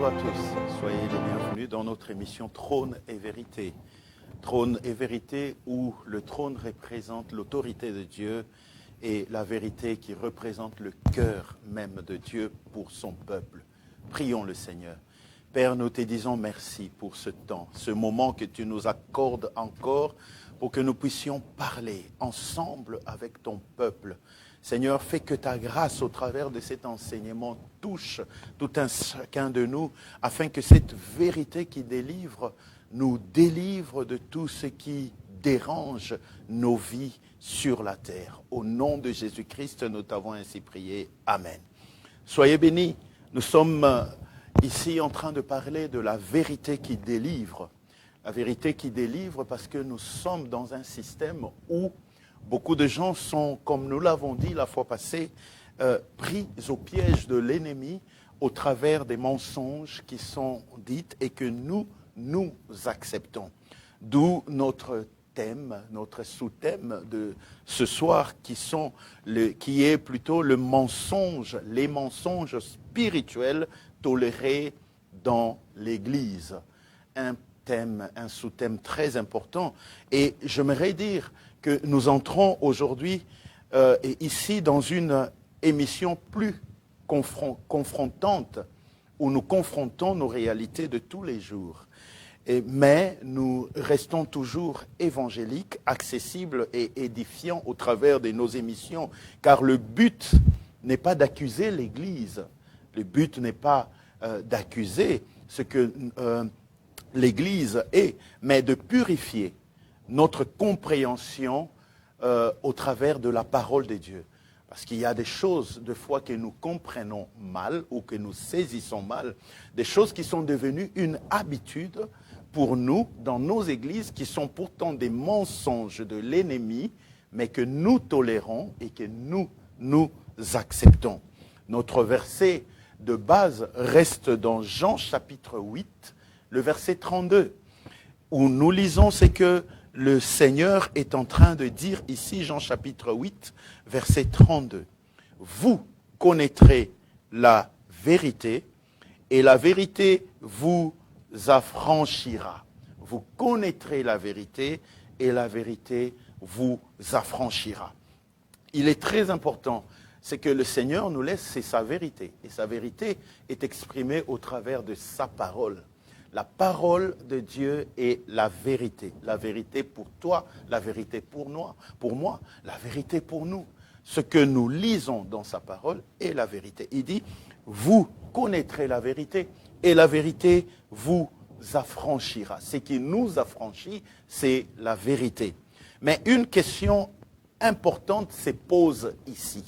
Bonjour à tous, soyez les bienvenus dans notre émission Trône et Vérité. Trône et Vérité où le trône représente l'autorité de Dieu et la vérité qui représente le cœur même de Dieu pour son peuple. Prions le Seigneur. Père, nous te disons merci pour ce temps, ce moment que tu nous accordes encore pour que nous puissions parler ensemble avec ton peuple. Seigneur, fais que ta grâce au travers de cet enseignement touche tout un chacun de nous afin que cette vérité qui délivre nous délivre de tout ce qui dérange nos vies sur la terre. Au nom de Jésus-Christ, nous t'avons ainsi prié. Amen. Soyez bénis. Nous sommes ici en train de parler de la vérité qui délivre. La vérité qui délivre parce que nous sommes dans un système où beaucoup de gens sont, comme nous l'avons dit la fois passée, pris au piège de l'ennemi au travers des mensonges qui sont dites et que nous acceptons. D'où notre thème, notre sous-thème de ce soir qui est plutôt le mensonge, les mensonges spirituels tolérés dans l'Église. Un sous-thème très important. Et j'aimerais dire que nous entrons aujourd'hui ici dans une émission plus confrontante où nous confrontons nos réalités de tous les jours. Mais nous restons toujours évangéliques, accessibles et édifiants au travers de nos émissions, car le but n'est pas d'accuser l'Église, le but n'est pas d'accuser ce que l'Église est, mais de purifier notre compréhension au travers de la parole de Dieu. Parce qu'il y a des choses, des fois, que nous comprenons mal ou que nous saisissons mal, des choses qui sont devenues une habitude pour nous, dans nos églises, qui sont pourtant des mensonges de l'ennemi, mais que nous tolérons et que nous acceptons. Notre verset de base reste dans Jean chapitre 8, le verset 32, où nous lisons ce que le Seigneur est en train de dire ici, Jean chapitre 8, verset 32. Vous connaîtrez la vérité et la vérité vous affranchira. Vous connaîtrez la vérité et la vérité vous affranchira. Il est très important, c'est que le Seigneur nous laisse, c'est sa vérité. Et sa vérité est exprimée au travers de sa parole. La parole de Dieu est la vérité. La vérité pour toi, la vérité pour moi, la vérité pour nous. Ce que nous lisons dans sa parole est la vérité. Il dit, vous connaîtrez la vérité et la vérité vous affranchira. Ce qui nous affranchit, c'est la vérité. Mais une question importante se pose ici.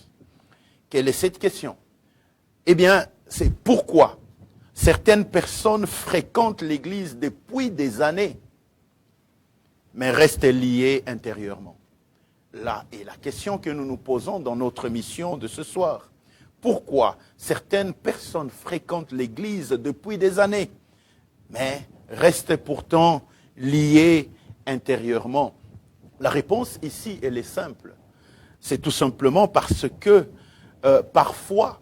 Quelle est cette question? Eh bien, c'est pourquoi certaines personnes fréquentent l'Église depuis des années, mais restent liées intérieurement. Là est la question que nous nous posons dans notre mission de ce soir. Pourquoi certaines personnes fréquentent l'Église depuis des années, mais restent pourtant liées intérieurement? La réponse ici, elle est simple. C'est tout simplement parce que parfois,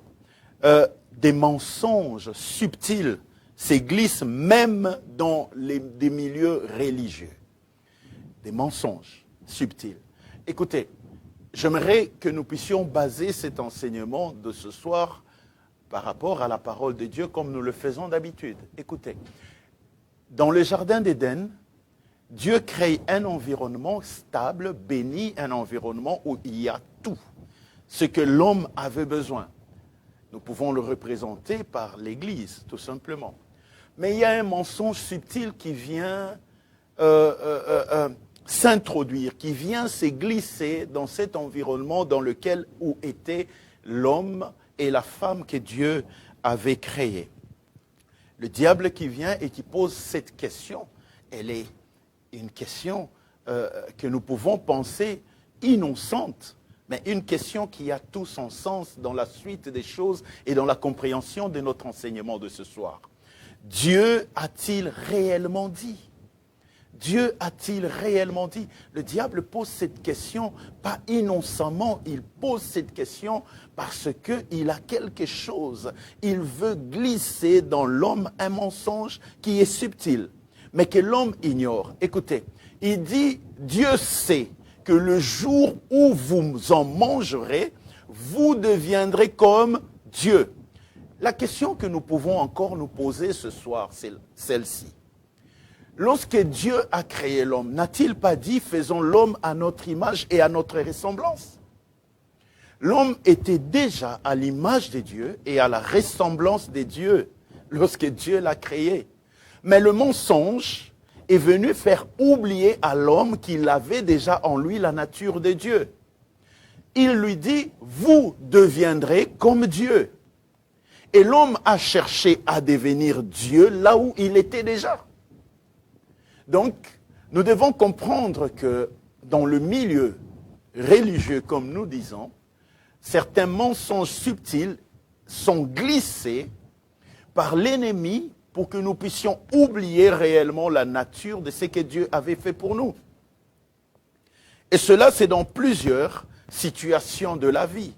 des mensonges subtils se glissent même dans des milieux religieux. Des mensonges subtils. Écoutez, j'aimerais que nous puissions baser cet enseignement de ce soir par rapport à la parole de Dieu comme nous le faisons d'habitude. Écoutez, dans le jardin d'Éden, Dieu crée un environnement stable, béni, un environnement où il y a tout ce que l'homme avait besoin. Nous pouvons le représenter par l'Église, tout simplement. Mais il y a un mensonge subtil qui vient s'introduire, qui vient se glisser dans cet environnement dans lequel où étaient l'homme et la femme que Dieu avait créés. Le diable qui vient et qui pose cette question, elle est une question que nous pouvons penser innocente, mais une question qui a tout son sens dans la suite des choses et dans la compréhension de notre enseignement de ce soir. Dieu a-t-il réellement dit? Dieu a-t-il réellement dit? Le diable pose cette question, pas innocemment, il pose cette question parce qu'il a quelque chose. Il veut glisser dans l'homme un mensonge qui est subtil, mais que l'homme ignore. Écoutez, il dit, Dieu sait que le jour où vous en mangerez, vous deviendrez comme Dieu. La question que nous pouvons encore nous poser ce soir, c'est celle-ci. Lorsque Dieu a créé l'homme, n'a-t-il pas dit « faisons l'homme à notre image et à notre ressemblance » L'homme était déjà à l'image de Dieu et à la ressemblance de Dieu lorsque Dieu l'a créé. Mais le mensonge est venu faire oublier à l'homme qu'il avait déjà en lui la nature de Dieu. Il lui dit « vous deviendrez comme Dieu ». Et l'homme a cherché à devenir Dieu là où il était déjà. Donc, nous devons comprendre que dans le milieu religieux, comme nous disons, certains mensonges subtils sont glissés par l'ennemi pour que nous puissions oublier réellement la nature de ce que Dieu avait fait pour nous. Et cela, c'est dans plusieurs situations de la vie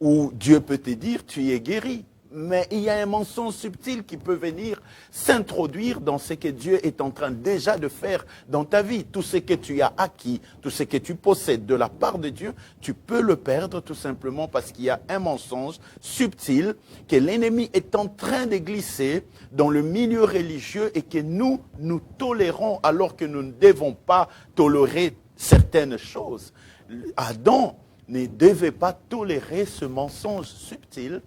où Dieu peut te dire, tu es guéri. Mais il y a un mensonge subtil qui peut venir s'introduire dans ce que Dieu est en train déjà de faire dans ta vie. Tout ce que tu as acquis, tout ce que tu possèdes de la part de Dieu, tu peux le perdre tout simplement parce qu'il y a un mensonge subtil que l'ennemi est en train de glisser dans le milieu religieux et que nous tolérons alors que nous ne devons pas tolérer certaines choses. Adam ne devait pas tolérer ce mensonge subtil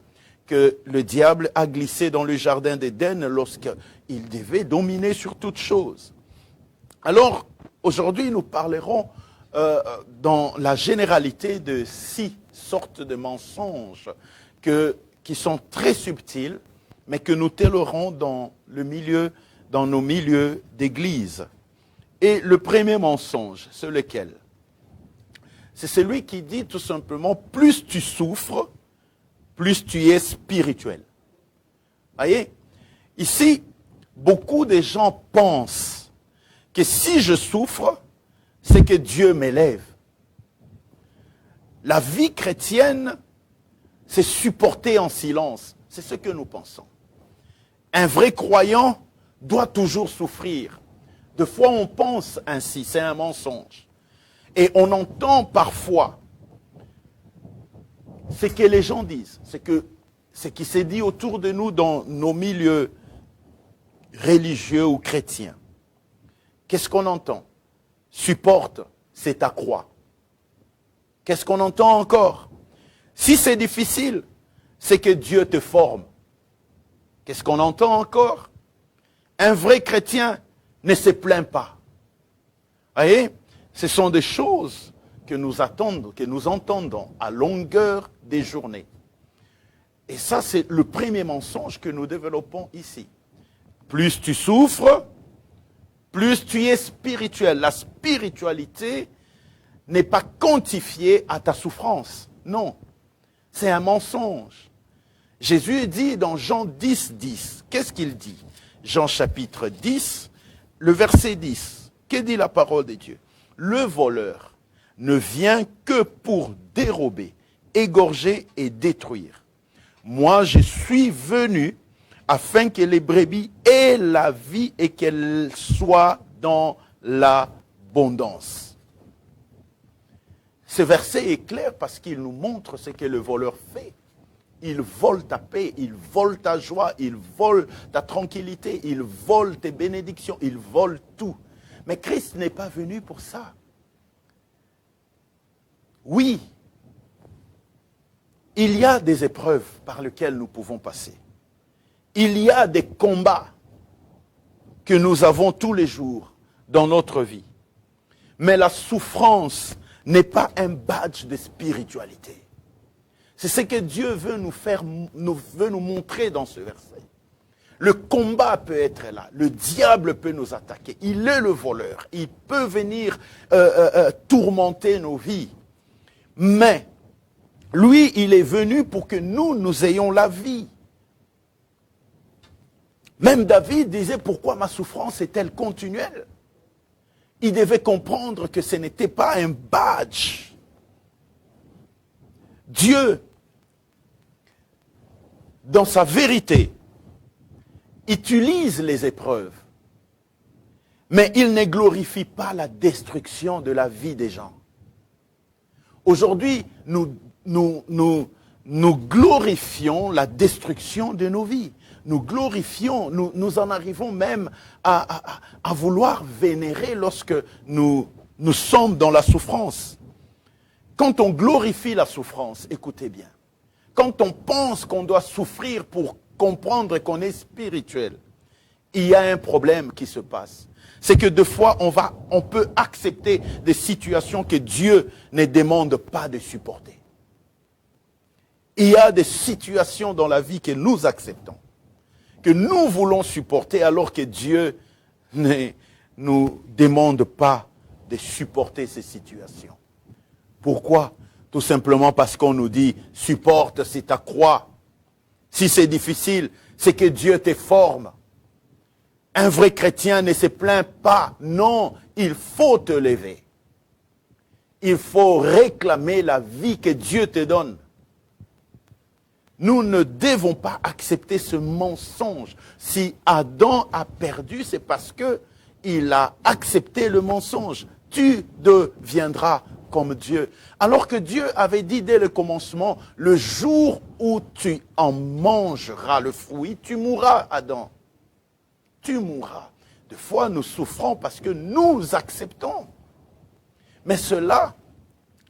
que le diable a glissé dans le jardin d'Éden lorsqu'il devait dominer sur toute chose. Alors, aujourd'hui, nous parlerons dans la généralité de 6 sortes de mensonges qui sont très subtils, mais que nous tolérons dans nos milieux d'église. Et le premier mensonge, c'est lequel? C'est celui qui dit tout simplement, plus tu souffres, plus tu es spirituel. Voyez, ici, beaucoup de gens pensent que si je souffre, c'est que Dieu m'élève. La vie chrétienne, c'est supporter en silence. C'est ce que nous pensons. Un vrai croyant doit toujours souffrir. Des fois, on pense ainsi, c'est un mensonge. Et on entend parfois ce que les gens disent, ce qui s'est dit autour de nous dans nos milieux religieux ou chrétiens. Qu'est-ce qu'on entend? Supporte, c'est ta croix. Qu'est-ce qu'on entend encore? Si c'est difficile, c'est que Dieu te forme. Qu'est-ce qu'on entend encore? Un vrai chrétien ne se plaint pas. Vous voyez, ce sont des choses que nous entendons à longueur des journées. Et ça, c'est le premier mensonge que nous développons ici. Plus tu souffres, plus tu es spirituel. La spiritualité n'est pas quantifiée à ta souffrance. Non, c'est un mensonge. Jésus dit dans Jean 10, 10, qu'est-ce qu'il dit? Jean chapitre 10, le verset 10. Que dit la parole de Dieu? Le voleur ne vient que pour dérober, égorger et détruire. Moi, je suis venu afin que les brebis aient la vie et qu'elles soient dans l'abondance. Ce verset est clair parce qu'il nous montre ce que le voleur fait. Il vole ta paix, il vole ta joie, il vole ta tranquillité, il vole tes bénédictions, il vole tout. Mais Christ n'est pas venu pour ça. Oui, il y a des épreuves par lesquelles nous pouvons passer. Il y a des combats que nous avons tous les jours dans notre vie. Mais la souffrance n'est pas un badge de spiritualité. C'est ce que Dieu veut nous montrer dans ce verset. Le combat peut être là. Le diable peut nous attaquer. Il est le voleur. Il peut venir tourmenter nos vies. Mais lui, il est venu pour que nous ayons la vie. Même David disait, pourquoi ma souffrance est-elle continuelle? il devait comprendre que ce n'était pas un badge. Dieu, dans sa vérité, utilise les épreuves, mais il ne glorifie pas la destruction de la vie des gens. Aujourd'hui, nous glorifions la destruction de nos vies. Nous glorifions, nous en arrivons même à vouloir vénérer lorsque nous sommes dans la souffrance. Quand on glorifie la souffrance, écoutez bien, quand on pense qu'on doit souffrir pour comprendre qu'on est spirituel, il y a un problème qui se passe. C'est que des fois, on peut accepter des situations que Dieu ne demande pas de supporter. Il y a des situations dans la vie que nous acceptons, que nous voulons supporter alors que Dieu ne nous demande pas de supporter ces situations. Pourquoi? Tout simplement parce qu'on nous dit, supporte, c'est ta croix. Si c'est difficile, c'est que Dieu te forme. Un vrai chrétien ne se plaint pas. Non, il faut te lever. Il faut réclamer la vie que Dieu te donne. Nous ne devons pas accepter ce mensonge. Si Adam a perdu, c'est parce qu'il a accepté le mensonge. Tu deviendras comme Dieu. Alors que Dieu avait dit dès le commencement, le jour où tu en mangeras le fruit, tu mourras, Adam. Tu mourras. Des fois, nous souffrons parce que nous acceptons. Mais cela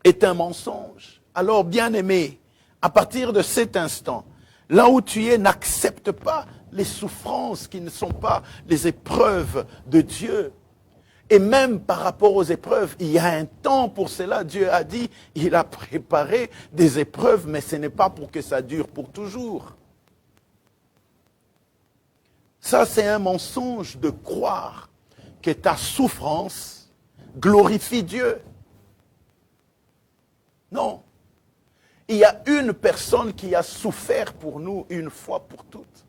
est un mensonge. Alors, bien-aimé, à partir de cet instant, là où tu es, n'accepte pas les souffrances qui ne sont pas les épreuves de Dieu. Et même par rapport aux épreuves, il y a un temps pour cela. Dieu a dit, il a préparé des épreuves, mais ce n'est pas pour que ça dure pour toujours. Ça, c'est un mensonge de croire que ta souffrance glorifie Dieu. Non. Il y a une personne qui a souffert pour nous une fois pour toutes.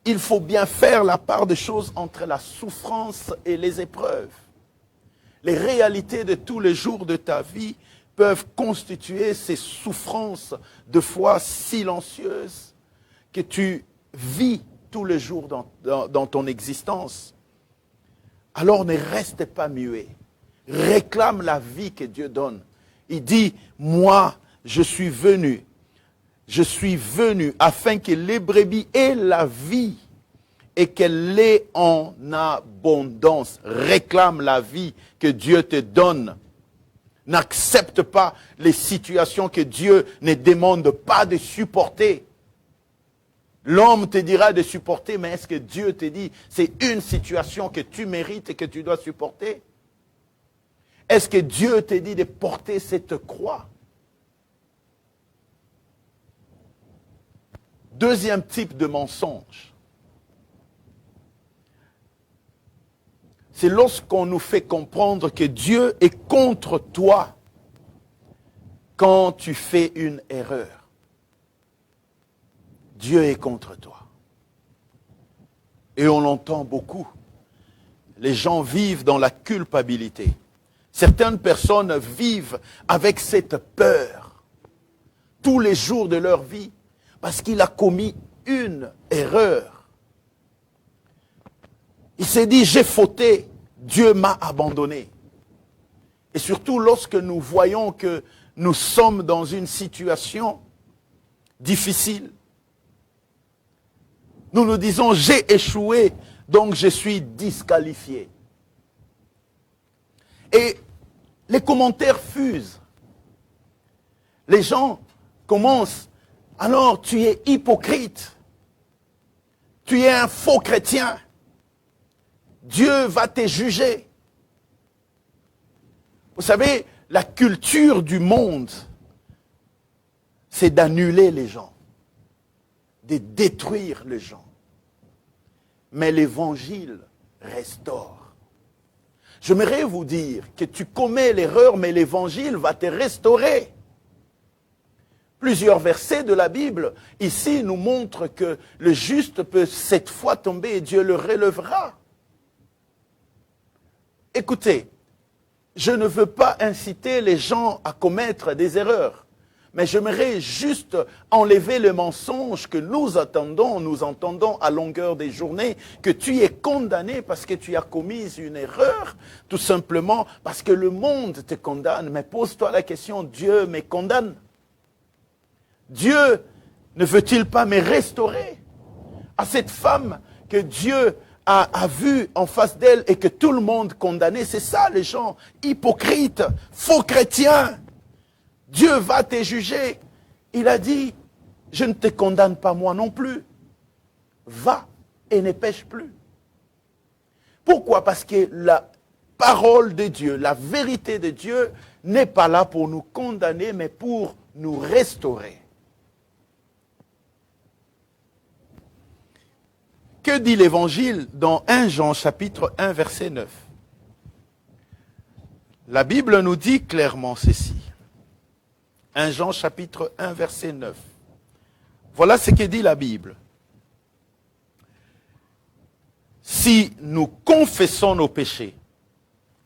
Il faut bien faire la part des choses entre la souffrance et les épreuves. Les réalités de tous les jours de ta vie peuvent constituer ces souffrances de foi silencieuses que tu vis tous les jours dans ton existence. Alors ne reste pas muet. Réclame la vie que Dieu donne. Il dit, moi, je suis venu afin que les brebis aient la vie et qu'elle l'ait en abondance. Réclame la vie que Dieu te donne. N'accepte pas les situations que Dieu ne demande pas de supporter. L'homme te dira de supporter, mais est-ce que Dieu te dit, c'est une situation que tu mérites et que tu dois supporter? Est-ce que Dieu te dit de porter cette croix? Deuxième type de mensonge. C'est lorsqu'on nous fait comprendre que Dieu est contre toi quand tu fais une erreur. Dieu est contre toi. Et on l'entend beaucoup. Les gens vivent dans la culpabilité. Certaines personnes vivent avec cette peur tous les jours de leur vie parce qu'il a commis une erreur. Il s'est dit, j'ai fauté, Dieu m'a abandonné. Et surtout lorsque nous voyons que nous sommes dans une situation difficile, nous nous disons, j'ai échoué, donc je suis disqualifié. Et les commentaires fusent. Les gens commencent, alors tu es hypocrite, tu es un faux chrétien, Dieu va te juger. Vous savez, la culture du monde, c'est d'annuler les gens, de détruire les gens. Mais l'évangile restaure. J'aimerais vous dire que tu commets l'erreur, mais l'évangile va te restaurer. Plusieurs versets de la Bible, ici, nous montrent que le juste peut 7 fois tomber et Dieu le relèvera. Écoutez, je ne veux pas inciter les gens à commettre des erreurs, mais j'aimerais juste enlever le mensonge que nous entendons à longueur des journées, que tu es condamné parce que tu as commis une erreur, tout simplement parce que le monde te condamne. Mais pose-toi la question, Dieu me condamne? Dieu ne veut-il pas me restaurer? À cette femme que Dieu a vue en face d'elle et que tout le monde condamnait, c'est ça les gens hypocrites, faux chrétiens. Dieu va te juger. Il a dit, je ne te condamne pas moi non plus. Va et ne pêche plus. Pourquoi? Parce que la parole de Dieu, la vérité de Dieu n'est pas là pour nous condamner, mais pour nous restaurer. Que dit l'Évangile dans 1 Jean chapitre 1 verset 9? La Bible nous dit clairement ceci. 1 Jean chapitre 1 verset 9. Voilà ce que dit la Bible. Si nous confessons nos péchés,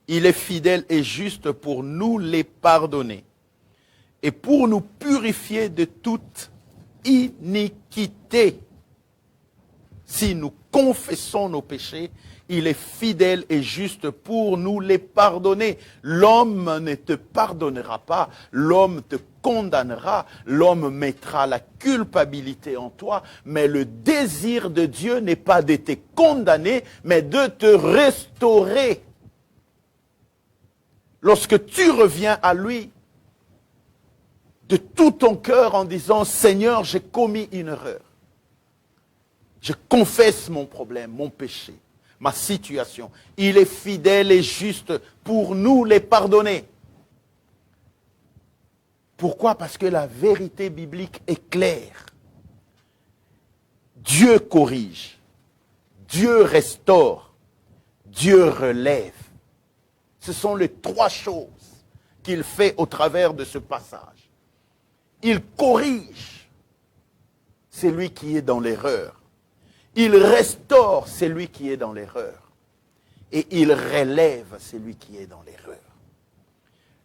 il est fidèle et juste pour nous les pardonner et pour nous purifier de toute iniquité. Si nous confessons nos péchés, il est fidèle et juste pour nous les pardonner. L'homme ne te pardonnera pas, l'homme te condamnera, l'homme mettra la culpabilité en toi, mais le désir de Dieu n'est pas de te condamner, mais de te restaurer. Lorsque tu reviens à lui, de tout ton cœur en disant, Seigneur, j'ai commis une erreur. Je confesse mon problème, mon péché, ma situation. Il est fidèle et juste pour nous les pardonner. Pourquoi? Parce que la vérité biblique est claire. Dieu corrige, Dieu restaure, Dieu relève. Ce sont les trois choses qu'il fait au travers de ce passage. Il corrige celui qui est dans l'erreur. Il restaure celui qui est dans l'erreur. Et il relève celui qui est dans l'erreur.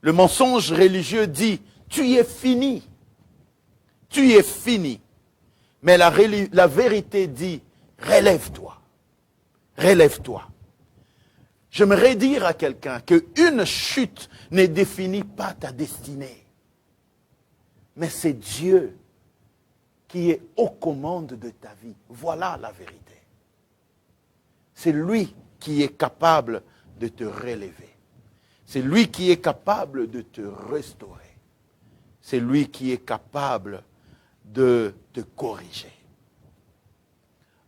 Le mensonge religieux dit, tu es fini. Tu es fini. Mais la vérité dit, relève-toi. Relève-toi. J'aimerais dire à quelqu'un qu'une chute ne définit pas ta destinée. Mais c'est Dieu qui est aux commandes de ta vie. Voilà la vérité. C'est lui qui est capable de te relever. C'est lui qui est capable de te restaurer. C'est lui qui est capable de te corriger.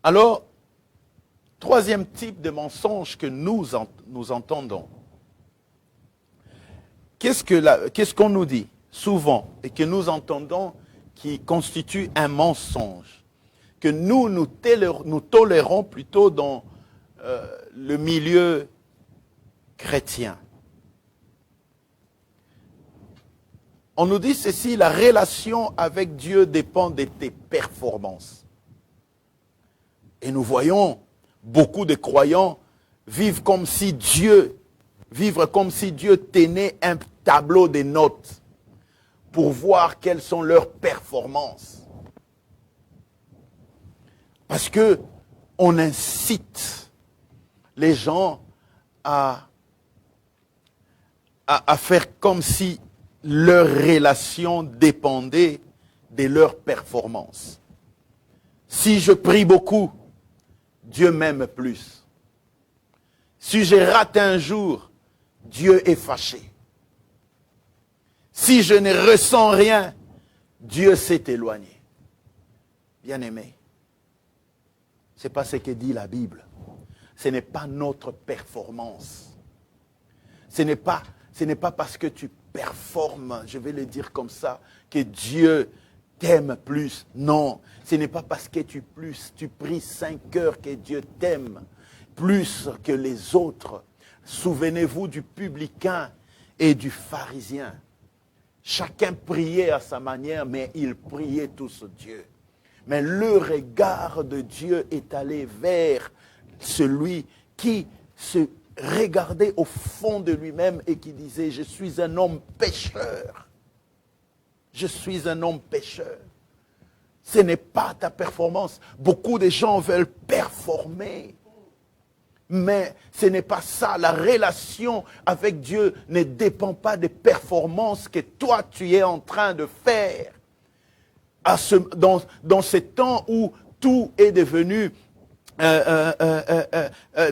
Alors, troisième type de mensonge que nous entendons. Qu'est-ce qu'on nous dit souvent et que nous entendons qui constitue un mensonge, que nous tolérons plutôt dans le milieu chrétien. On nous dit ceci, la relation avec Dieu dépend de tes performances. Et nous voyons beaucoup de croyants vivre comme si Dieu tenait un tableau de notes pour voir quelles sont leurs performances. Parce que on incite les gens à faire comme si leur relation dépendait de leur performance. Si je prie beaucoup, Dieu m'aime plus. Si j'ai raté un jour, Dieu est fâché. Si je ne ressens rien, Dieu s'est éloigné. Bien-aimé, ce n'est pas ce que dit la Bible. Ce n'est pas notre performance. Ce n'est pas parce que tu performes, je vais le dire comme ça, que Dieu t'aime plus. Non, ce n'est pas parce que tu pries 5 heures que Dieu t'aime plus que les autres. Souvenez-vous du publicain et du pharisien. Chacun priait à sa manière, mais ils priaient tous Dieu. Mais le regard de Dieu est allé vers celui qui se regardait au fond de lui-même et qui disait, je suis un homme pécheur. Je suis un homme pécheur. Ce n'est pas ta performance. Beaucoup de gens veulent performer. Mais ce n'est pas ça. La relation avec Dieu ne dépend pas des performances que toi tu es en train de faire. Dans ce temps où tout est devenu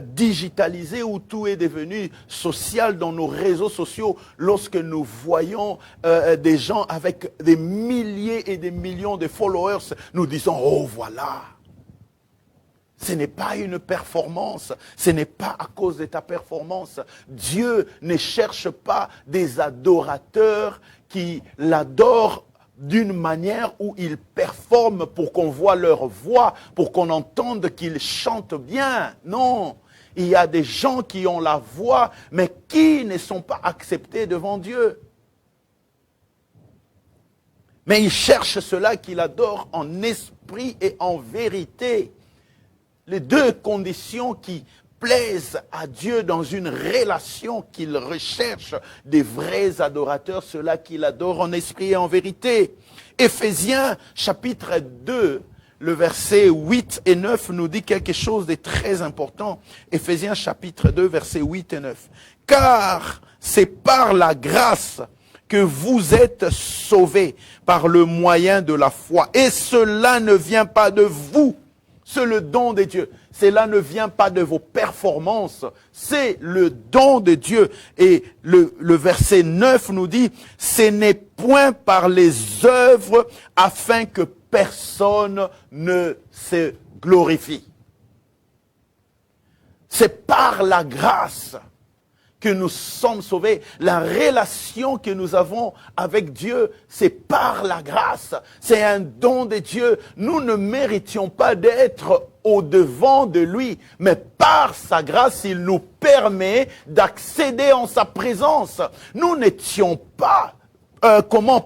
digitalisé, où tout est devenu social dans nos réseaux sociaux, lorsque nous voyons des gens avec des milliers et des millions de followers, nous disons, oh voilà. Ce n'est pas une performance, ce n'est pas à cause de ta performance. Dieu ne cherche pas des adorateurs qui l'adorent d'une manière où ils performent pour qu'on voit leur voix, pour qu'on entende qu'ils chantent bien. Non, il y a des gens qui ont la voix, mais qui ne sont pas acceptés devant Dieu. Mais il cherche ceux-là qui l'adorent en esprit et en vérité. Les deux conditions qui plaisent à Dieu dans une relation qu'il recherche, des vrais adorateurs, ceux-là qui l'adorent en esprit et en vérité. Éphésiens chapitre 2, le verset 8 et 9 nous dit quelque chose de très important. Éphésiens chapitre 2, versets 8 et 9. Car c'est par la grâce que vous êtes sauvés par le moyen de la foi. Et cela ne vient pas de vous. C'est le don de Dieu. Cela ne vient pas de vos performances. C'est le don de Dieu. Et le verset 9 nous dit, ce n'est point par les œuvres afin que personne ne se glorifie. C'est par la grâce que nous sommes sauvés. La relation que nous avons avec Dieu, c'est par la grâce. C'est un don de Dieu. Nous ne méritions pas d'être au-devant de lui, mais par sa grâce, il nous permet d'accéder en sa présence. Nous n'étions pas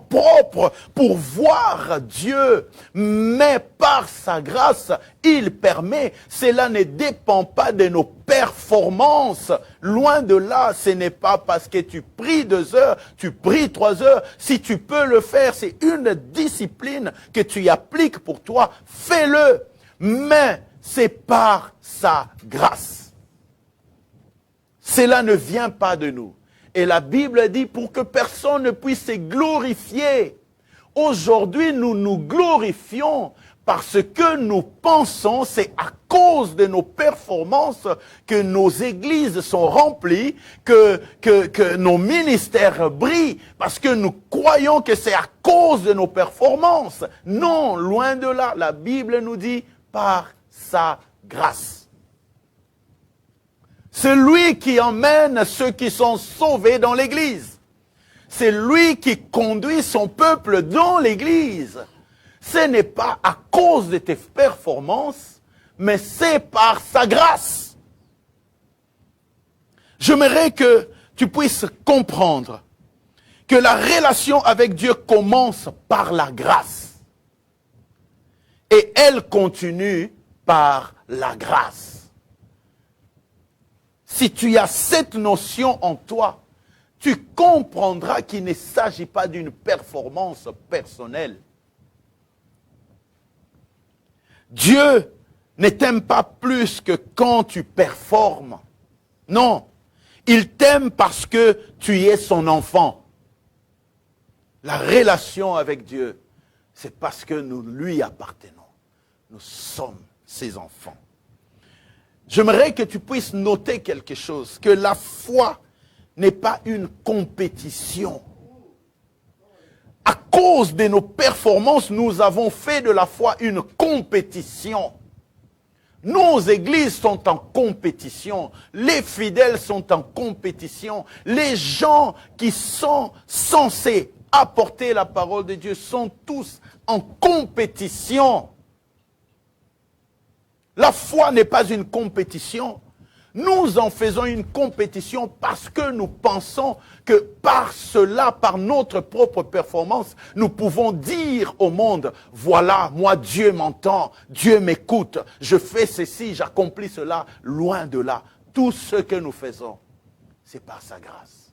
propre pour voir Dieu, mais par sa grâce, il permet. Cela ne dépend pas de nos performances. Loin de là, ce n'est pas parce que tu pries 2 heures, tu pries 3 heures. Si tu peux le faire, c'est une discipline que tu appliques pour toi. Fais-le, mais c'est par sa grâce. Cela ne vient pas de nous. Et la Bible dit pour que personne ne puisse se glorifier. Aujourd'hui, nous nous glorifions parce que nous pensons, c'est à cause de nos performances que nos églises sont remplies, que nos ministères brillent, parce que nous croyons que c'est à cause de nos performances. Non, loin de là, la Bible nous dit par sa grâce. C'est lui qui emmène ceux qui sont sauvés dans l'église. C'est lui qui conduit son peuple dans l'église. Ce n'est pas à cause de tes performances, mais c'est par sa grâce. J'aimerais que tu puisses comprendre que la relation avec Dieu commence par la grâce. Et elle continue par la grâce. Si tu as cette notion en toi, tu comprendras qu'il ne s'agit pas d'une performance personnelle. Dieu ne t'aime pas plus que quand tu performes. Non, il t'aime parce que tu es son enfant. La relation avec Dieu, c'est parce que nous lui appartenons. Nous sommes ses enfants. J'aimerais que tu puisses noter quelque chose, que la foi n'est pas une compétition. À cause de nos performances, nous avons fait de la foi une compétition. Nos églises sont en compétition, les fidèles sont en compétition, les gens qui sont censés apporter la parole de Dieu sont tous en compétition. La foi n'est pas une compétition. Nous en faisons une compétition parce que nous pensons que par cela, par notre propre performance, nous pouvons dire au monde, voilà, moi Dieu m'entend, Dieu m'écoute, je fais ceci, j'accomplis cela, loin de là. tout ce que nous faisons, c'est par sa grâce.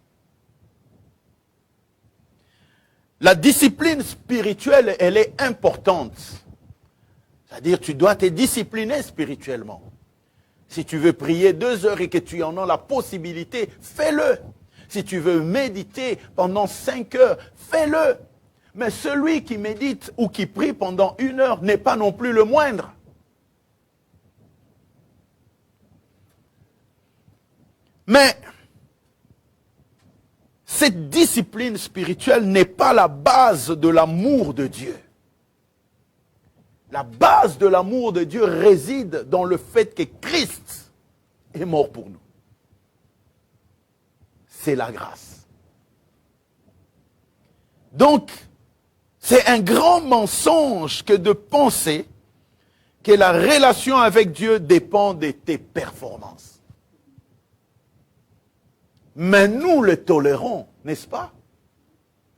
La discipline spirituelle, elle est importante. C'est-à-dire, tu dois te discipliner spirituellement. Si tu veux prier 2 heures et que tu en as la possibilité, fais-le. Si tu veux méditer pendant 5 heures, fais-le. Mais celui qui médite ou qui prie pendant 1 heure n'est pas non plus le moindre. Mais cette discipline spirituelle n'est pas la base de l'amour de Dieu. La base de l'amour de Dieu réside dans le fait que Christ est mort pour nous. C'est la grâce. Donc, c'est un grand mensonge que de penser que la relation avec Dieu dépend de tes performances. Mais nous le tolérons, n'est-ce pas?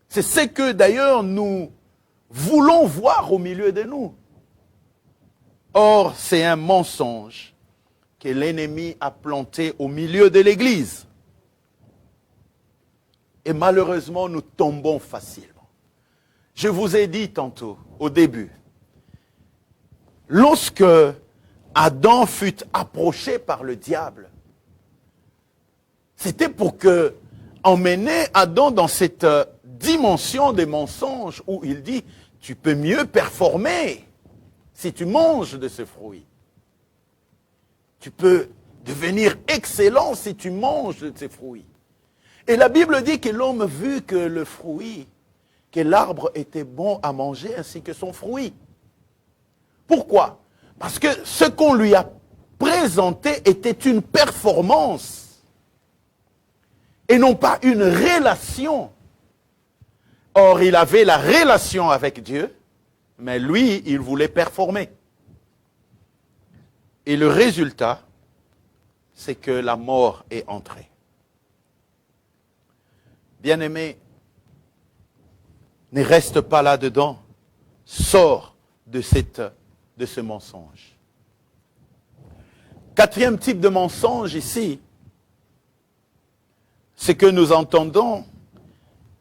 C'est ce que d'ailleurs nous voulons voir au milieu de nous. Or, c'est un mensonge que l'ennemi a planté au milieu de l'Église. Et malheureusement, nous tombons facilement. Je vous ai dit tantôt, au début, lorsque Adam fut approché par le diable, c'était pour que emmener Adam dans cette dimension des mensonges où il dit, tu peux mieux performer si tu manges de ce fruit. Tu peux devenir excellent si tu manges de ces fruits. Et la Bible dit que l'homme vit que le fruit, que l'arbre était bon à manger ainsi que son fruit. Pourquoi? Parce que ce qu'on lui a présenté était une performance et non pas une relation. Or, il avait la relation avec Dieu, mais lui, il voulait performer. Et le résultat, c'est que la mort est entrée. Bien-aimé, ne reste pas là-dedans. Sors de ce mensonge. 4e type de mensonge ici, ce que nous entendons,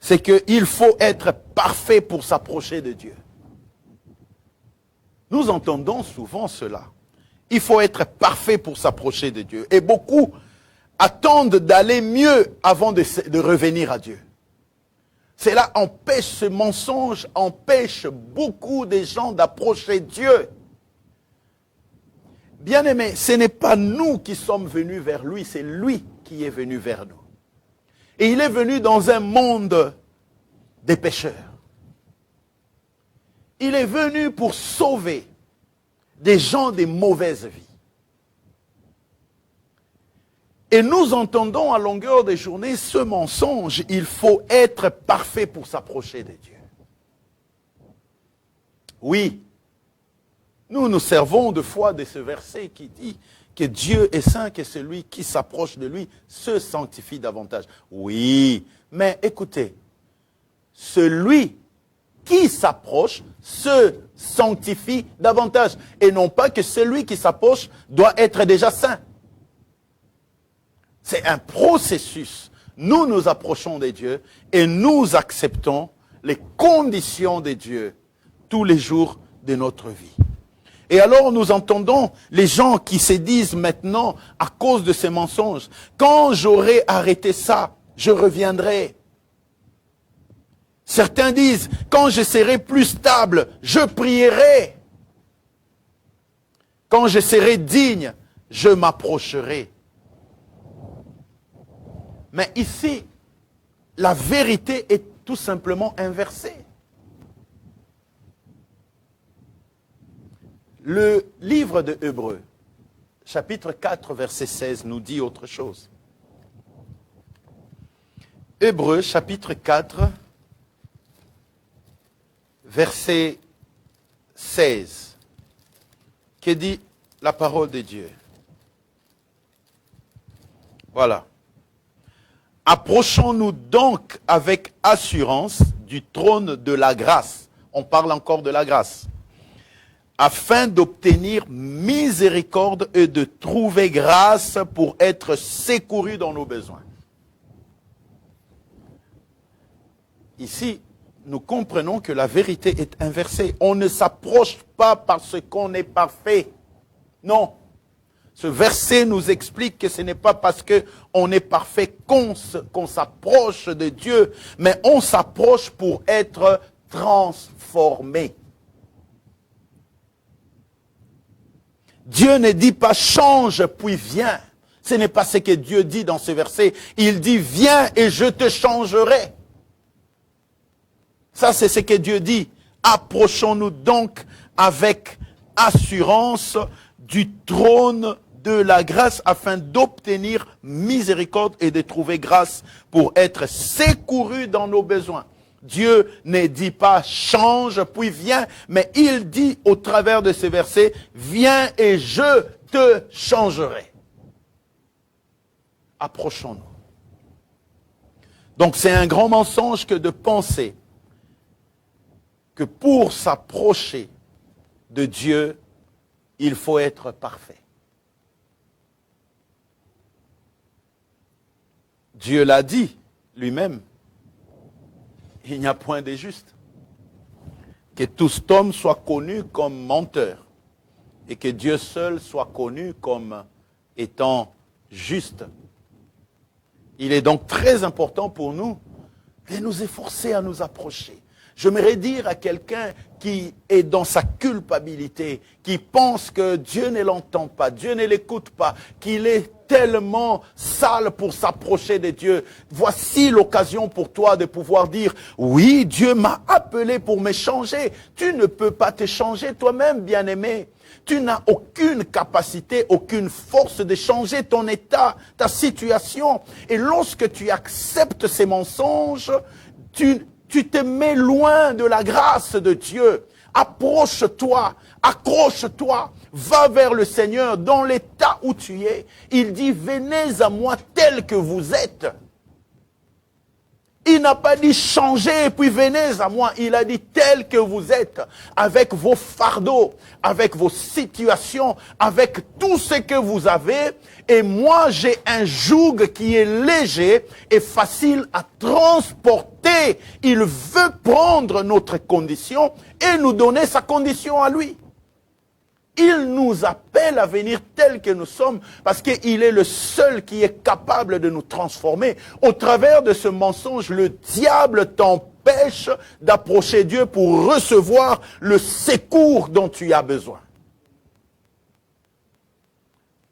c'est qu'il faut être parfait pour s'approcher de Dieu. Nous entendons souvent cela. Il faut être parfait pour s'approcher de Dieu. Et beaucoup attendent d'aller mieux avant de revenir à Dieu. Cela empêche, ce mensonge empêche beaucoup de gens d'approcher Dieu. Bien-aimés, ce n'est pas nous qui sommes venus vers lui, c'est lui qui est venu vers nous. Et il est venu dans un monde des pécheurs. Il est venu pour sauver des gens des mauvaises vies. Et nous entendons à longueur de journée ce mensonge, il faut être parfait pour s'approcher de Dieu. Oui, nous servons de foi de ce verset qui dit que Dieu est saint, que celui qui s'approche de lui se sanctifie davantage. Oui, mais écoutez, celui qui s'approche se sanctifie davantage. Et non pas que celui qui s'approche doit être déjà saint. C'est un processus. Nous nous approchons de Dieu et nous acceptons les conditions de Dieu tous les jours de notre vie. Et alors nous entendons les gens qui se disent maintenant, à cause de ces mensonges, quand j'aurai arrêté ça, je reviendrai. Certains disent, quand je serai plus stable, je prierai. Quand je serai digne, je m'approcherai. Mais ici, la vérité est tout simplement inversée. Le livre de Hébreux, chapitre 4, verset 16, nous dit autre chose. Hébreux, chapitre 4, verset 16. Que dit la parole de Dieu? Voilà. Approchons-nous donc avec assurance du trône de la grâce. On parle encore de la grâce. afin d'obtenir miséricorde et de trouver grâce pour être secourus dans nos besoins. Ici, nous comprenons que la vérité est inversée. On ne s'approche pas parce qu'on est parfait. Non. Ce verset nous explique que ce n'est pas parce qu'on est parfait qu'on s'approche de Dieu, mais on s'approche pour être transformé. Dieu ne dit pas change puis viens. Ce n'est pas ce que Dieu dit dans ce verset. Il dit viens et je te changerai. Ça c'est ce que Dieu dit. Approchons-nous donc avec assurance du trône de la grâce afin d'obtenir miséricorde et de trouver grâce pour être secourus dans nos besoins. Dieu ne dit pas change puis viens, mais il dit au travers de ces versets, viens et je te changerai. Approchons-nous. Donc c'est un grand mensonge que de penser que pour s'approcher de Dieu, il faut être parfait. Dieu l'a dit lui-même. Il n'y a point de juste. Que tout homme soit connu comme menteur et que Dieu seul soit connu comme étant juste. Il est donc très important pour nous de nous efforcer à nous approcher. J'aimerais dire à quelqu'un qui est dans sa culpabilité, qui pense que Dieu ne l'entend pas, Dieu ne l'écoute pas, qu'il est tellement sale pour s'approcher de Dieu. Voici l'occasion pour toi de pouvoir dire, oui, Dieu m'a appelé pour me changer. Tu ne peux pas te changer toi-même, bien-aimé. Tu n'as aucune capacité, aucune force de changer ton état, ta situation. Et lorsque tu acceptes ces mensonges, tu te mets loin de la grâce de Dieu. Approche-toi, accroche-toi, va vers le Seigneur dans l'état où tu es. Il dit, venez à moi tel que vous êtes. Il n'a pas dit changez et puis venez à moi. Il a dit tel que vous êtes, avec vos fardeaux, avec vos situations, avec tout ce que vous avez. Et moi, j'ai un joug qui est léger et facile à transporter. Il veut prendre notre condition et nous donner sa condition à lui. Il nous appelle à venir tels que nous sommes parce qu'il est le seul qui est capable de nous transformer. Au travers de ce mensonge, le diable t'empêche d'approcher Dieu pour recevoir le secours dont tu as besoin.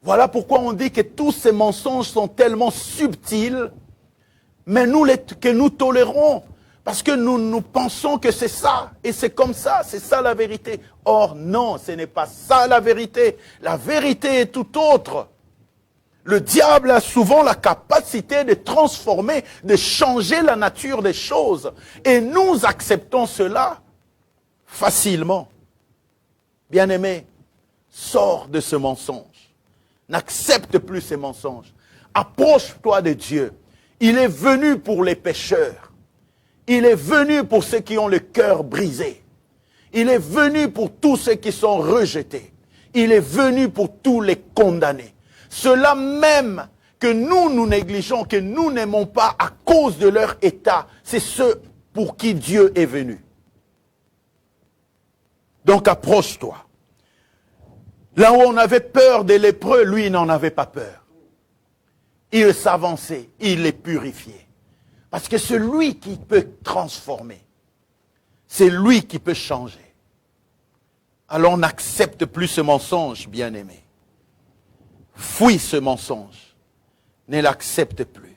Voilà pourquoi on dit que tous ces mensonges sont tellement subtils, mais que nous tolérons. Parce que nous pensons que c'est ça, et c'est comme ça, c'est ça la vérité. Or non, ce n'est pas ça la vérité. La vérité est tout autre. Le diable a souvent la capacité de transformer, de changer la nature des choses. Et nous acceptons cela facilement. Bien-aimé, sors de ce mensonge. N'accepte plus ces mensonges. Approche-toi de Dieu. Il est venu pour les pécheurs. Il est venu pour ceux qui ont le cœur brisé. Il est venu pour tous ceux qui sont rejetés. Il est venu pour tous les condamnés. Ceux-là même que nous négligeons, que nous n'aimons pas à cause de leur état, c'est ceux pour qui Dieu est venu. Donc approche-toi. Là où on avait peur des lépreux, lui, il n'en avait pas peur. Il s'avançait, il les purifiait. Parce que c'est lui qui peut transformer. C'est lui qui peut changer. Alors on n'accepte plus ce mensonge, bien-aimé. Fuis ce mensonge. Ne l'accepte plus.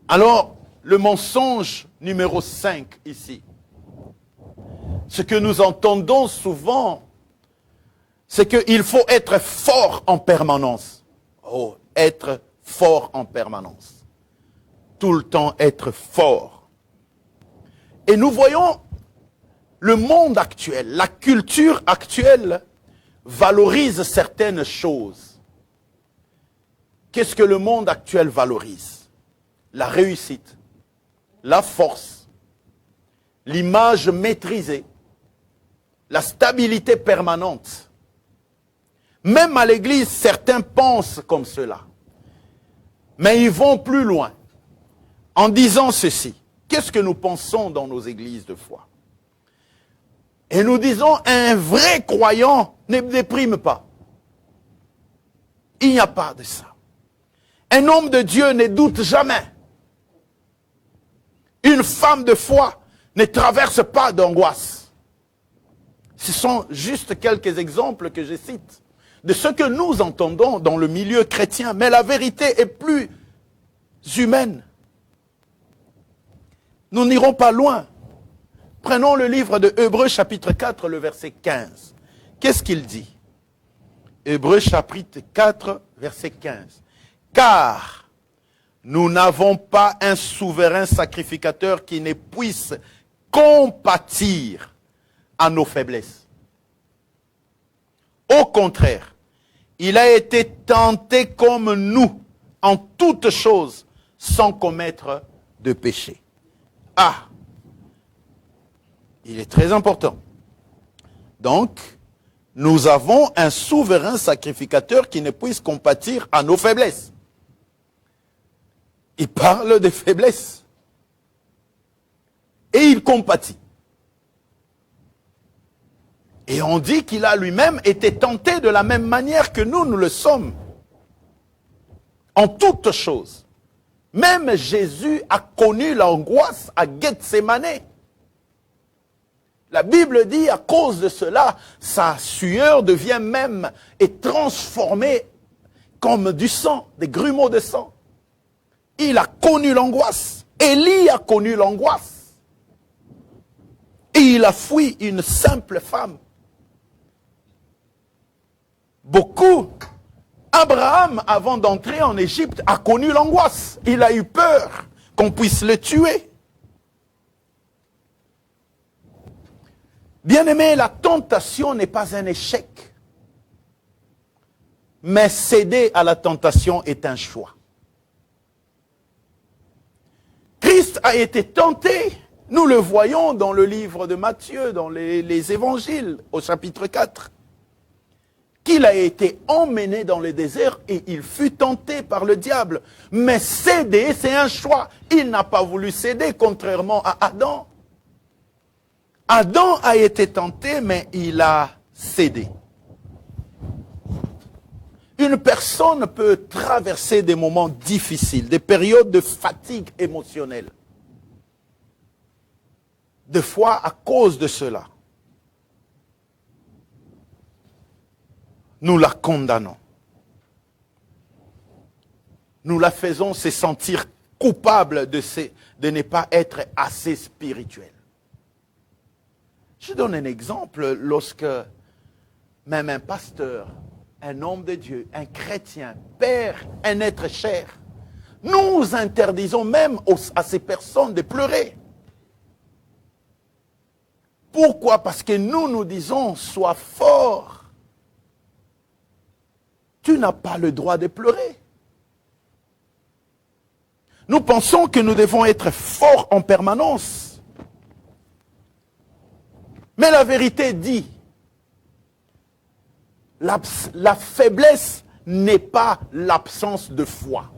Alors, le mensonge numéro 5 ici. Ce que nous entendons souvent, c'est qu'il faut être fort en permanence. Oh, être fort en permanence. Tout le temps être fort. Et nous voyons le monde actuel, la culture actuelle valorise certaines choses. Qu'est-ce que le monde actuel valorise? La réussite, la force, l'image maîtrisée, la stabilité permanente. Même à l'église, certains pensent comme cela. Mais ils vont plus loin en disant ceci. Qu'est-ce que nous pensons dans nos églises de foi? Et nous disons, un vrai croyant ne déprime pas. Il n'y a pas de ça. Un homme de Dieu ne doute jamais. Une femme de foi ne traverse pas d'angoisse. Ce sont juste quelques exemples que je cite de ce que nous entendons dans le milieu chrétien. Mais la vérité est plus humaine. Nous n'irons pas loin. Prenons le livre de Hébreux chapitre 4, le verset 15. Qu'est-ce qu'il dit? Hébreux chapitre 4, verset 15. Car nous n'avons pas un souverain sacrificateur qui ne puisse compatir à nos faiblesses. Au contraire, il a été tenté comme nous en toutes choses sans commettre de péché. Ah, il est très important. Donc, nous avons un souverain sacrificateur qui ne puisse compatir à nos faiblesses. Il parle des faiblesses. Et il compatit. Et on dit qu'il a lui-même été tenté de la même manière que nous le sommes. En toutes choses. Même Jésus a connu l'angoisse à Gethsémane. La Bible dit, à cause de cela, sa sueur devient même et transformée comme du sang, des grumeaux de sang. Il a connu l'angoisse. Élie a connu l'angoisse. Et il a fui une simple femme. Beaucoup. Abraham, avant d'entrer en Égypte, a connu l'angoisse. Il a eu peur qu'on puisse le tuer. Bien-aimé, la tentation n'est pas un échec. Mais céder à la tentation est un choix. Christ a été tenté. Nous le voyons dans le livre de Matthieu, dans les évangiles, au chapitre 4. Qu'il a été emmené dans le désert et il fut tenté par le diable. Mais céder, c'est un choix. Il n'a pas voulu céder, contrairement à Adam. Adam a été tenté, mais il a cédé. Une personne peut traverser des moments difficiles, des périodes de fatigue émotionnelle. Des fois, à cause de cela, nous la condamnons. Nous la faisons se sentir coupable de ne pas être assez spirituelle. Je donne un exemple. Lorsque même un pasteur, un homme de Dieu, un chrétien, perd un être cher, nous interdisons même à ces personnes de pleurer. Pourquoi? Parce que nous disons, sois fort. Tu n'as pas le droit de pleurer. Nous pensons que nous devons être forts en permanence. Mais la vérité dit, la faiblesse n'est pas l'absence de foi.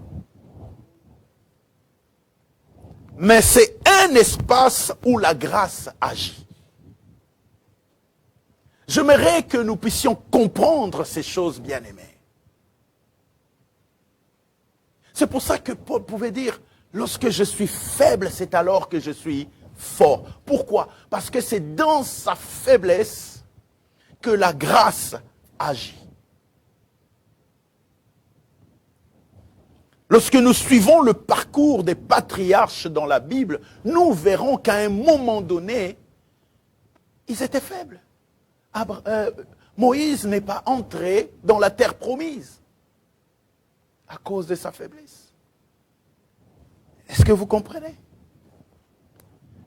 Mais c'est un espace où la grâce agit. J'aimerais que nous puissions comprendre ces choses, bien-aimés. C'est pour ça que Paul pouvait dire, lorsque je suis faible, c'est alors que je suis fort. Pourquoi? Parce que c'est dans sa faiblesse que la grâce agit. Lorsque nous suivons le parcours des patriarches dans la Bible, nous verrons qu'à un moment donné, ils étaient faibles. Moïse n'est pas entré dans la terre promise à cause de sa faiblesse. Est-ce que vous comprenez?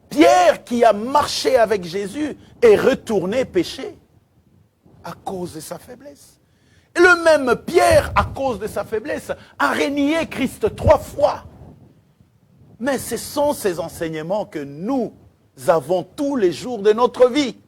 Pierre, qui a marché avec Jésus, est retourné pécher à cause de sa faiblesse. Et le même Pierre, à cause de sa faiblesse, a renié Christ 3 fois. Mais ce sont ces enseignements que nous avons tous les jours de notre vie.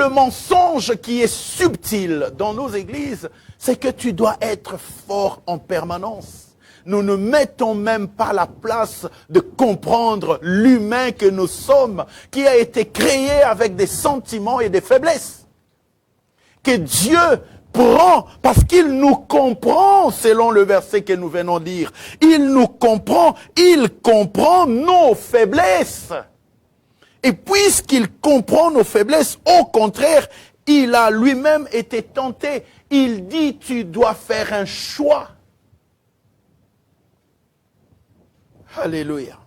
le mensonge qui est subtil dans nos églises, c'est que tu dois être fort en permanence. Nous ne mettons même pas la place de comprendre l'humain que nous sommes, qui a été créé avec des sentiments et des faiblesses. Que Dieu prend, parce qu'il nous comprend, selon le verset que nous venons de lire. Il nous comprend, il comprend nos faiblesses. Et puisqu'il comprend nos faiblesses, au contraire, il a lui-même été tenté. Il dit, tu dois faire un choix. Alléluia.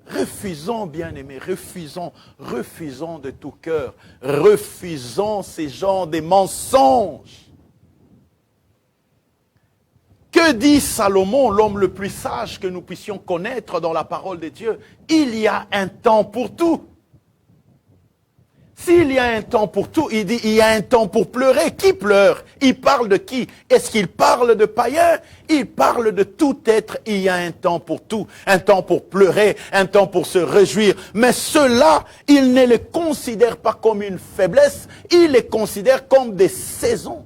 Refusons, bien-aimés, refusons de tout cœur. Refusons ces genres de mensonges. Que dit Salomon, l'homme le plus sage que nous puissions connaître dans la parole de Dieu? Il y a un temps pour tout. S'il y a un temps pour tout, il dit il y a un temps pour pleurer. Qui pleure? Il parle de qui? Est-ce qu'il parle de païens? Il parle de tout être. Il y a un temps pour tout. Un temps pour pleurer, un temps pour se réjouir. Mais cela, il ne les considère pas comme une faiblesse. Il les considère comme des saisons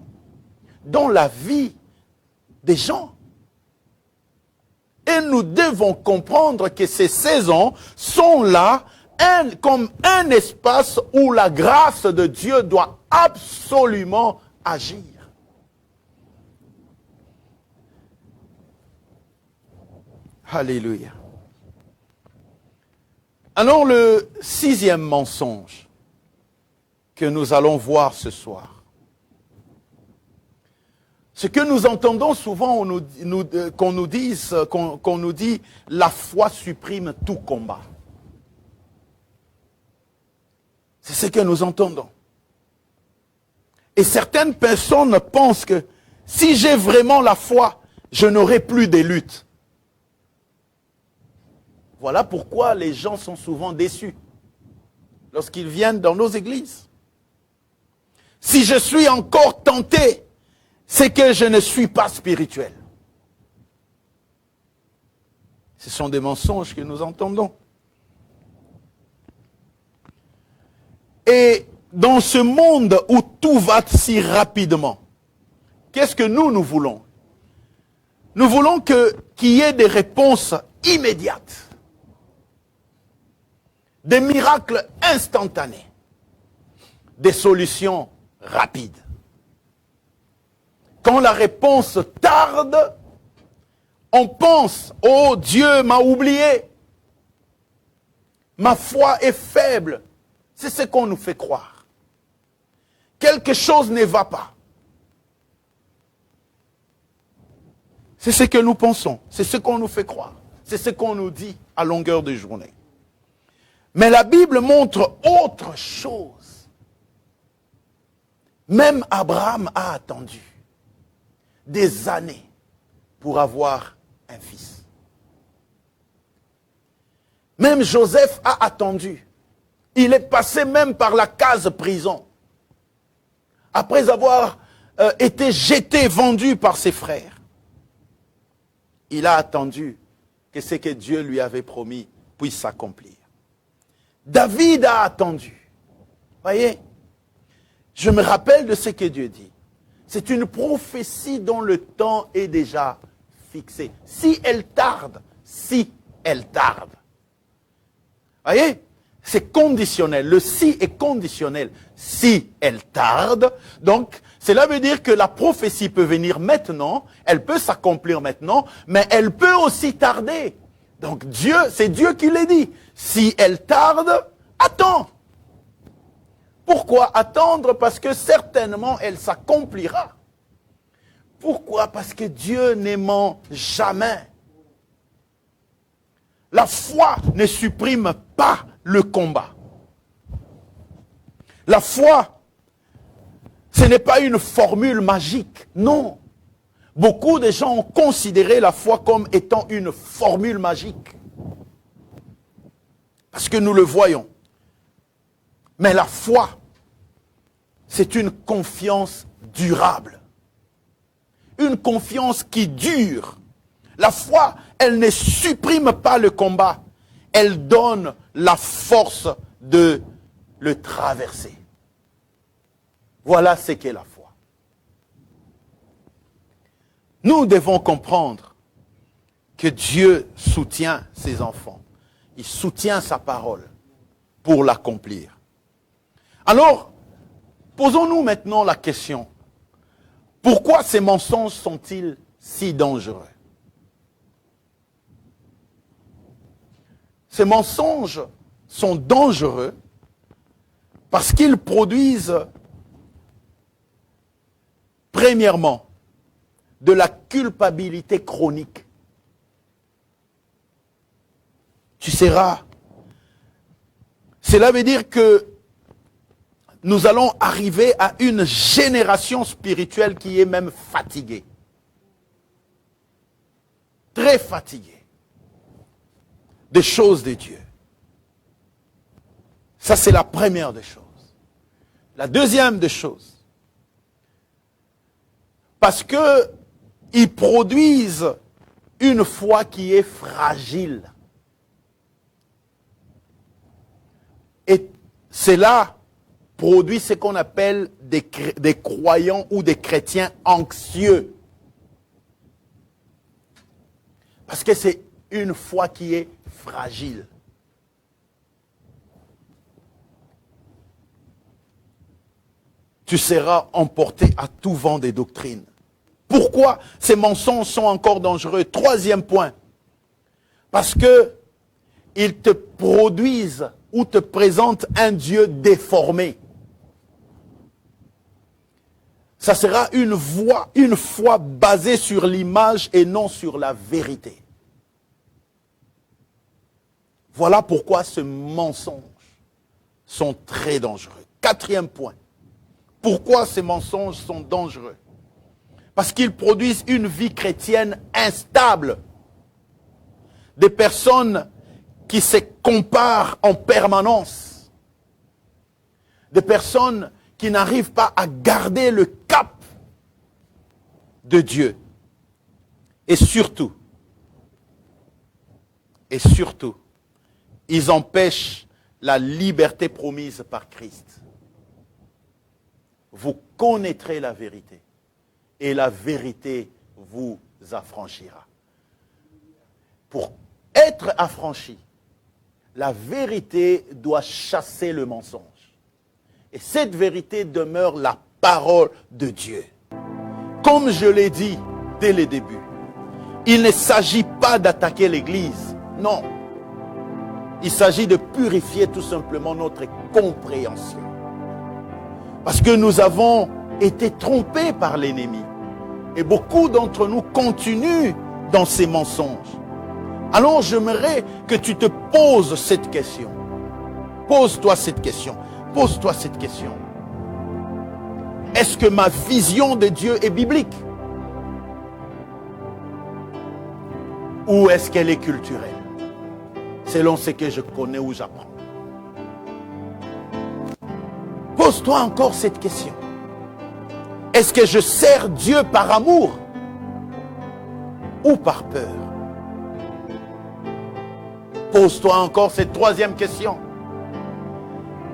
dans la vie des gens. Et nous devons comprendre que ces saisons sont là comme un espace où la grâce de Dieu doit absolument agir. Alléluia. Alors le 6e mensonge que nous allons voir ce soir. Ce que nous entendons souvent, qu'on nous dit, la foi supprime tout combat. C'est ce que nous entendons. Et certaines personnes pensent que si j'ai vraiment la foi, je n'aurai plus de luttes. Voilà pourquoi les gens sont souvent déçus lorsqu'ils viennent dans nos églises. Si je suis encore tenté, c'est que je ne suis pas spirituel. Ce sont des mensonges que nous entendons. Et dans ce monde où tout va si rapidement, qu'est-ce que nous voulons? Nous voulons qu'il y ait des réponses immédiates, des miracles instantanés, des solutions rapides. Quand la réponse tarde, on pense, oh Dieu m'a oublié, ma foi est faible. C'est ce qu'on nous fait croire. Quelque chose ne va pas. C'est ce que nous pensons. C'est ce qu'on nous fait croire. C'est ce qu'on nous dit à longueur de journée. Mais la Bible montre autre chose. Même Abraham a attendu des années pour avoir un fils. Même Joseph a attendu. Il est passé même par la case prison. Après avoir été jeté, vendu par ses frères. Il a attendu que ce que Dieu lui avait promis puisse s'accomplir. David a attendu. Voyez, je me rappelle de ce que Dieu dit. C'est une prophétie dont le temps est déjà fixé. Si elle tarde. Voyez, c'est conditionnel. Le si est conditionnel. Si elle tarde, donc cela veut dire que la prophétie peut venir maintenant, elle peut s'accomplir maintenant, mais elle peut aussi tarder. Donc Dieu, c'est Dieu qui l'a dit. Si elle tarde, attends. Pourquoi attendre? Parce que certainement elle s'accomplira. Pourquoi? Parce que Dieu n'aimant jamais. La foi ne supprime pas le combat. La foi, ce n'est pas une formule magique, non. Beaucoup de gens ont considéré la foi comme étant une formule magique. Parce que nous le voyons. Mais la foi, c'est une confiance durable. Une confiance qui dure. La foi, elle ne supprime pas le combat. Elle donne la force de le traverser. Voilà ce qu'est la foi. Nous devons comprendre que Dieu soutient ses enfants. Il soutient sa parole pour l'accomplir. Alors, posons-nous maintenant la question. Pourquoi ces mensonges sont-ils si dangereux? Ces mensonges sont dangereux parce qu'ils produisent, premièrement, de la culpabilité chronique. Tu seras. Cela veut dire que nous allons arriver à une génération spirituelle qui est même fatiguée. Très fatiguée des choses de Dieu. Ça, c'est la première des choses. La deuxième des choses, parce que ils produisent une foi qui est fragile. Et cela produit ce qu'on appelle des croyants ou des chrétiens anxieux. Parce que c'est une foi qui est fragile. Tu seras emporté à tout vent des doctrines. Pourquoi ces mensonges sont encore dangereux? Troisième point. Parce que ils te produisent ou te présentent un Dieu déformé. Ça sera une foi basée sur l'image et non sur la vérité. Voilà pourquoi ces mensonges sont très dangereux. Quatrième point. Pourquoi ces mensonges sont dangereux? Parce qu'ils produisent une vie chrétienne instable. Des personnes qui se comparent en permanence. Des personnes qui n'arrivent pas à garder le cap de Dieu. Et surtout, ils empêchent la liberté promise par Christ. Vous connaîtrez la vérité et la vérité vous affranchira. Pour être affranchi, la vérité doit chasser le mensonge. Et cette vérité demeure la parole de Dieu. Comme je l'ai dit dès le début, il ne s'agit pas d'attaquer l'Église, non. Il s'agit de purifier tout simplement notre compréhension. Parce que nous avons été trompés par l'ennemi. Et beaucoup d'entre nous continuent dans ces mensonges. Alors j'aimerais que tu te poses cette question. Pose-toi cette question. Pose-toi cette question. Est-ce que ma vision de Dieu est biblique? Ou est-ce qu'elle est culturelle? Selon ce que je connais ou j'apprends. Pose-toi encore cette question. Est-ce que je sers Dieu par amour ou par peur? Pose-toi encore cette troisième question.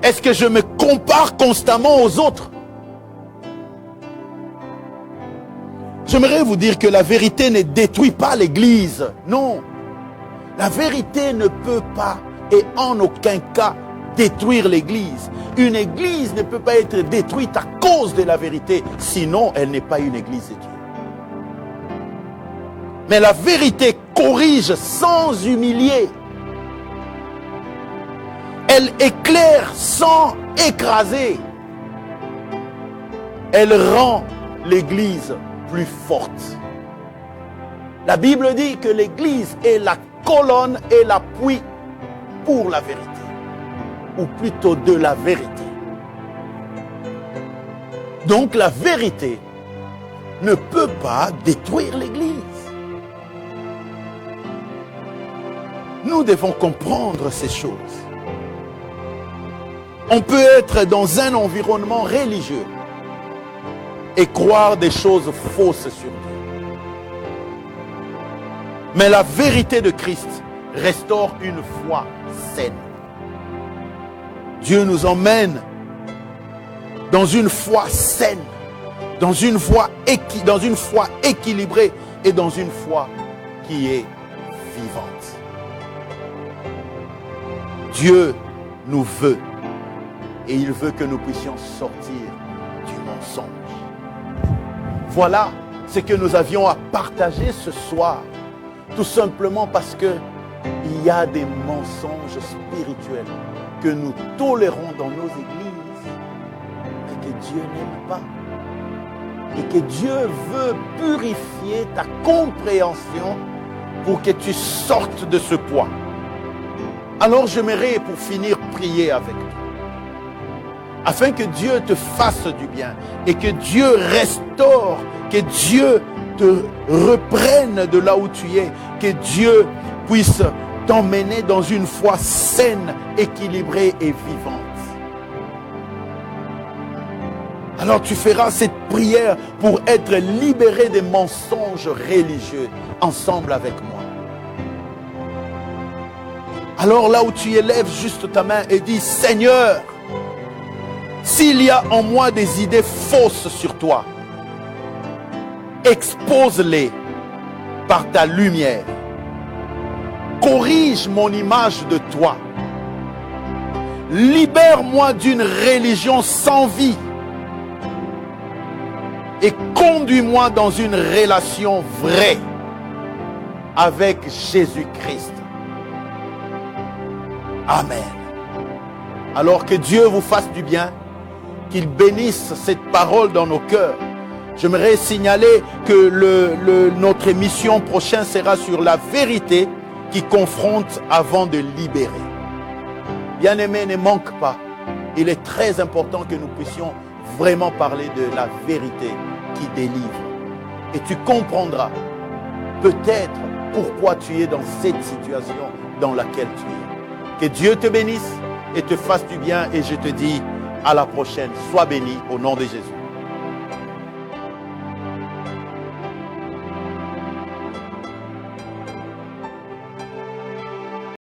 Est-ce que je me compare constamment aux autres? J'aimerais vous dire que la vérité ne détruit pas l'Église. Non. La vérité ne peut pas et en aucun cas détruire l'Église. Une Église ne peut pas être détruite à cause de la vérité, sinon elle n'est pas une Église de Dieu. Mais la vérité corrige sans humilier. Elle éclaire sans écraser. Elle rend l'Église plus forte. La Bible dit que l'Église est la colonne et l'appui pour la vérité. Ou plutôt de la vérité. Donc la vérité ne peut pas détruire l'Église. Nous devons comprendre ces choses. On peut être dans un environnement religieux et croire des choses fausses sur Dieu. Mais la vérité de Christ restaure une foi saine. Dieu nous emmène dans une foi saine, dans une foi équilibrée et dans une foi qui est vivante. Dieu nous veut et il veut que nous puissions sortir du mensonge. Voilà ce que nous avions à partager ce soir, tout simplement parce que il y a des mensonges spirituels que nous tolérons dans nos églises, mais que Dieu n'aime pas. Et que Dieu veut purifier ta compréhension pour que tu sortes de ce poids. Alors j'aimerais pour finir prier avec toi, afin que Dieu te fasse du bien et que Dieu restaure, que Dieu te reprenne de là où tu es, que Dieu puisse t'emmener dans une foi saine, équilibrée et vivante. Alors tu feras cette prière pour être libéré des mensonges religieux ensemble avec moi. Alors là où tu élèves juste ta main et dis, Seigneur, s'il y a en moi des idées fausses sur toi, expose-les par ta lumière. Corrige mon image de toi. Libère-moi d'une religion sans vie. Et conduis-moi dans une relation vraie avec Jésus-Christ. Amen. Alors que Dieu vous fasse du bien, qu'il bénisse cette parole dans nos cœurs. J'aimerais signaler que notre émission prochaine sera sur la vérité qui confronte avant de libérer. Bien-aimés, ne manque pas. Il est très important que nous puissions vraiment parler de la vérité qui délivre. Et tu comprendras peut-être pourquoi tu es dans cette situation dans laquelle tu es. Que Dieu te bénisse et te fasse du bien. Et je te dis à la prochaine. Sois béni au nom de Jésus.